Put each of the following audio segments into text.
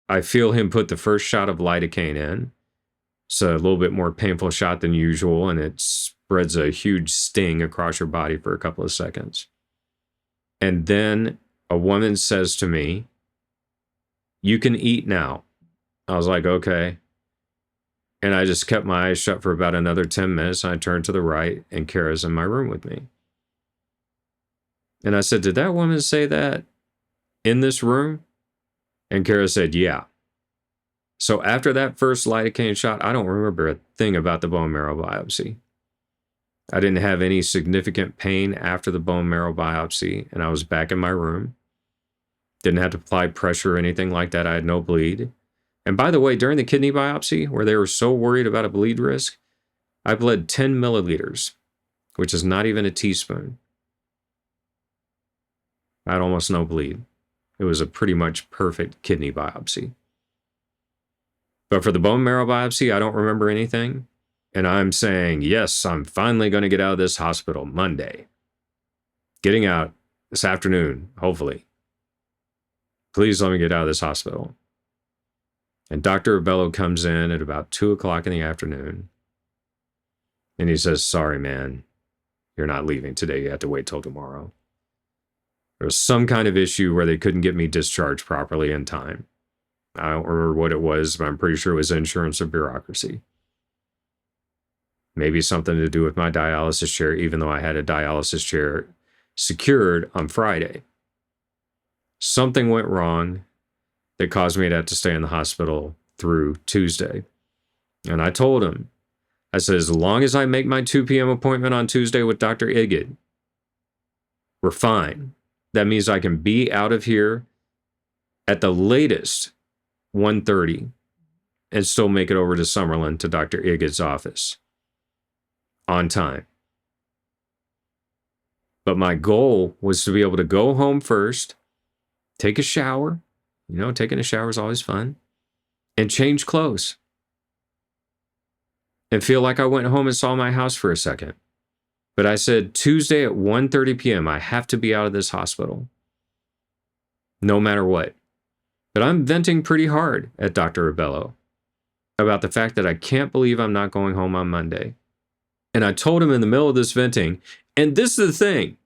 I feel him put the first shot of lidocaine in. It's a little bit more painful shot than usual, and it spreads a huge sting across your body for a couple of seconds. And then a woman says to me, "You can eat now." I was like, okay. And I just kept my eyes shut for about another 10 minutes. And I turned to the right, and Kara's in my room with me. And I said, "Did that woman say that in this room?" And Kara said, "Yeah." So after that first lidocaine shot, I don't remember a thing about the bone marrow biopsy. I didn't have any significant pain after the bone marrow biopsy, and I was back in my room. Didn't have to apply pressure or anything like that. I had no bleed. And by the way, during the kidney biopsy, where they were so worried about a bleed risk, I bled 10 milliliters, which is not even a teaspoon. I had almost no bleed. It was a pretty much perfect kidney biopsy. But for the bone marrow biopsy, I don't remember anything. And I'm saying, yes, I'm finally going to get out of this hospital Monday. Getting out this afternoon, hopefully. Please let me get out of this hospital. And Dr. Abello comes in at about 2 o'clock in the afternoon. And he says, "Sorry, man, you're not leaving today. You have to wait till tomorrow." There was some kind of issue where they couldn't get me discharged properly in time. I don't remember what it was, but I'm pretty sure it was insurance or bureaucracy. Maybe something to do with my dialysis chair, even though I had a dialysis chair secured on Friday. Something went wrong that caused me to have to stay in the hospital through Tuesday. And I told him, I said, as long as I make my 2 p.m. appointment on Tuesday with Dr. Igid, we're fine. That means I can be out of here at the latest 1:30 and still make it over to Summerlin to Dr. Igid's office on time. But my goal was to be able to go home first, take a shower. You know, taking a shower is always fun. And change clothes. And feel like I went home and saw my house for a second. But I said, Tuesday at 1:30 p.m., I have to be out of this hospital. No matter what. But I'm venting pretty hard at Dr. Abello about the fact that I can't believe I'm not going home on Monday. And I told him in the middle of this venting, and this is the thing.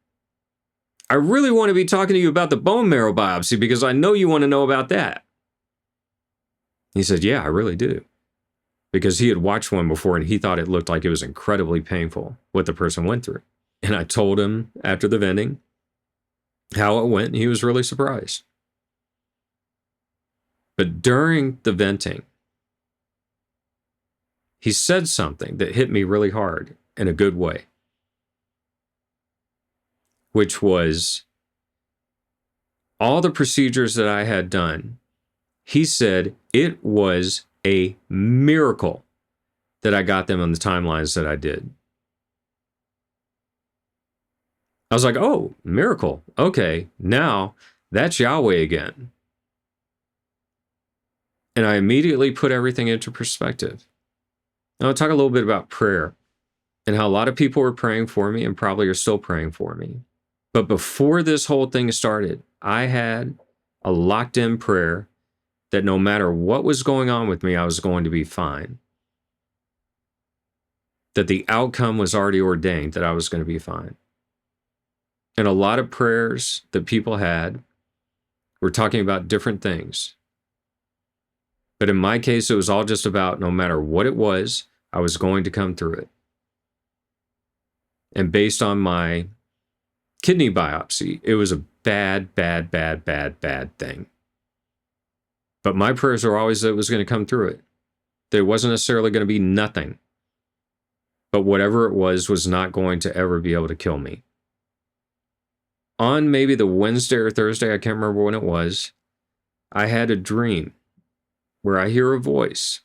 I really want to be talking to you about the bone marrow biopsy because I know you want to know about that. He said, yeah, I really do. Because he had watched one before and he thought it looked like it was incredibly painful what the person went through. And I told him after the venting how it went, and he was really surprised. But during the venting, he said something that hit me really hard in a good way, which was all the procedures that I had done. He said it was a miracle that I got them on the timelines that I did. I was like, oh, miracle. Okay, now that's Yahweh again. And I immediately put everything into perspective. Now I'll talk a little bit about prayer and how a lot of people were praying for me and probably are still praying for me. But before this whole thing started, I had a locked-in prayer that no matter what was going on with me, I was going to be fine. That the outcome was already ordained, that I was going to be fine. And a lot of prayers that people had were talking about different things. But in my case, it was all just about no matter what it was, I was going to come through it. And based on my kidney biopsy, it was a bad thing. But my prayers were always that it was going to come through it. There wasn't necessarily going to be nothing. But whatever it was not going to ever be able to kill me. On maybe the Wednesday or Thursday, I can't remember when it was, I had a dream where I hear a voice.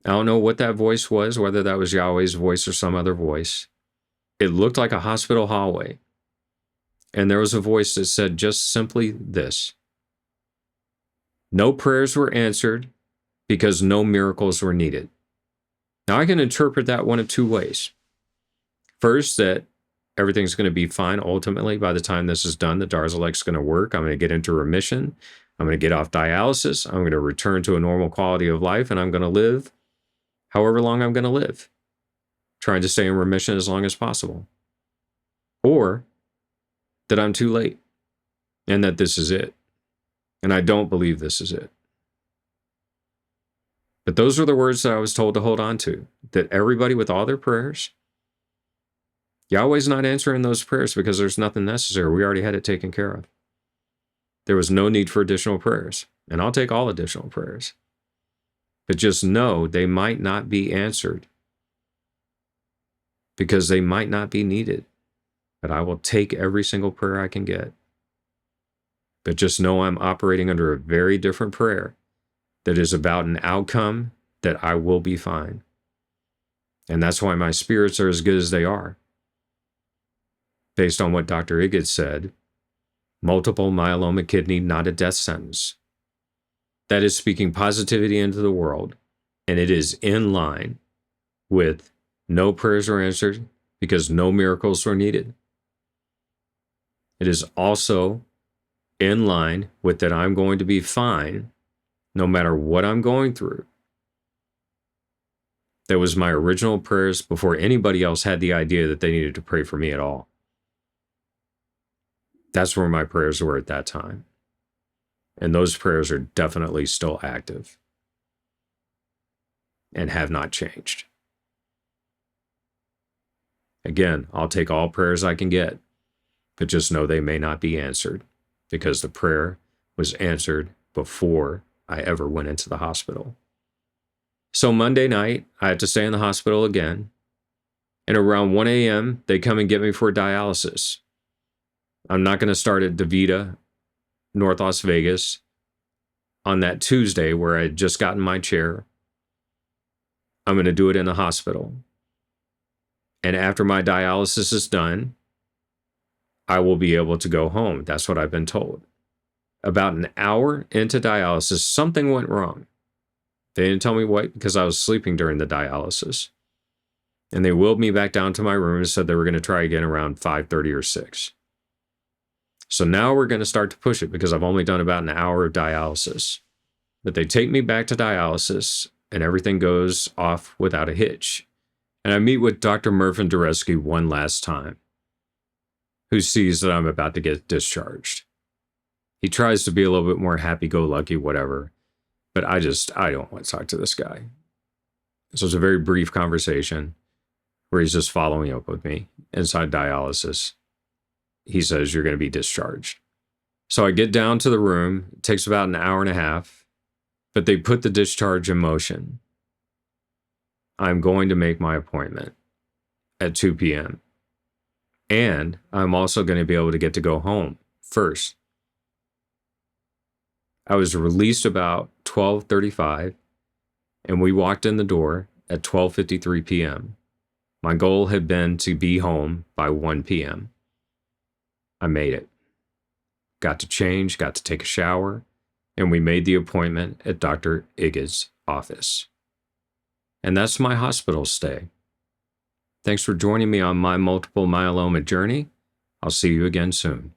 I don't know what that voice was, whether that was Yahweh's voice or some other voice. It looked like a hospital hallway. And there was a voice that said just simply this: no prayers were answered because no miracles were needed. Now I can interpret that one of two ways. First, that everything's going to be fine ultimately by the time this is done. The Darzalex is going to work. I'm going to get into remission. I'm going to get off dialysis. I'm going to return to a normal quality of life, and I'm going to live however long I'm going to live, trying to stay in remission as long as possible. Or that I'm too late and that this is it. And I don't believe this is it. But those are the words that I was told to hold on to, that everybody with all their prayers, Yahweh's not answering those prayers because there's nothing necessary. We already had it taken care of. There was no need for additional prayers. And I'll take all additional prayers. But just know they might not be answered because they might not be needed. But I will take every single prayer I can get. But just know I'm operating under a very different prayer that is about an outcome that I will be fine. And that's why my spirits are as good as they are. Based on what Dr. Iggett said, multiple myeloma kidney, not a death sentence. That is speaking positivity into the world, and it is in line with no prayers were answered because no miracles were needed. It is also in line with that I'm going to be fine no matter what I'm going through. That was my original prayers before anybody else had the idea that they needed to pray for me at all. That's where my prayers were at that time. And those prayers are definitely still active and have not changed. Again, I'll take all prayers I can get, but just know they may not be answered because the prayer was answered before I ever went into the hospital. So Monday night, I had to stay in the hospital again. And around 1 a.m., they come and get me for dialysis. I'm not going to start at DaVita, North Las Vegas, on that Tuesday where I had just gotten my chair. I'm going to do it in the hospital. And after my dialysis is done, I will be able to go home. That's what I've been told. About an hour into dialysis, something went wrong. They didn't tell me what because I was sleeping during the dialysis. And they wheeled me back down to my room and said they were going to try again around 5:30 or 6. So now we're going to start to push it because I've only done about an hour of dialysis. But they take me back to dialysis and everything goes off without a hitch. And I meet with Dr. Mervyn Dureski one last time, who sees that I'm about to get discharged. He tries to be a little bit more happy-go-lucky, whatever. But I don't want to talk to this guy. So it's a very brief conversation where he's just following up with me inside dialysis. He says, you're going to be discharged. So I get down to the room. It takes about an hour and a half, but they put the discharge in motion. I'm going to make my appointment at 2 p.m. And I'm also going to be able to get to go home first. I was released about 12:35, and we walked in the door at 12:53 p.m. My goal had been to be home by 1 p.m. I made it. Got to change, got to take a shower, and we made the appointment at Dr. Iggett's office. And that's my hospital stay. Thanks for joining me on my multiple myeloma journey. I'll see you again soon.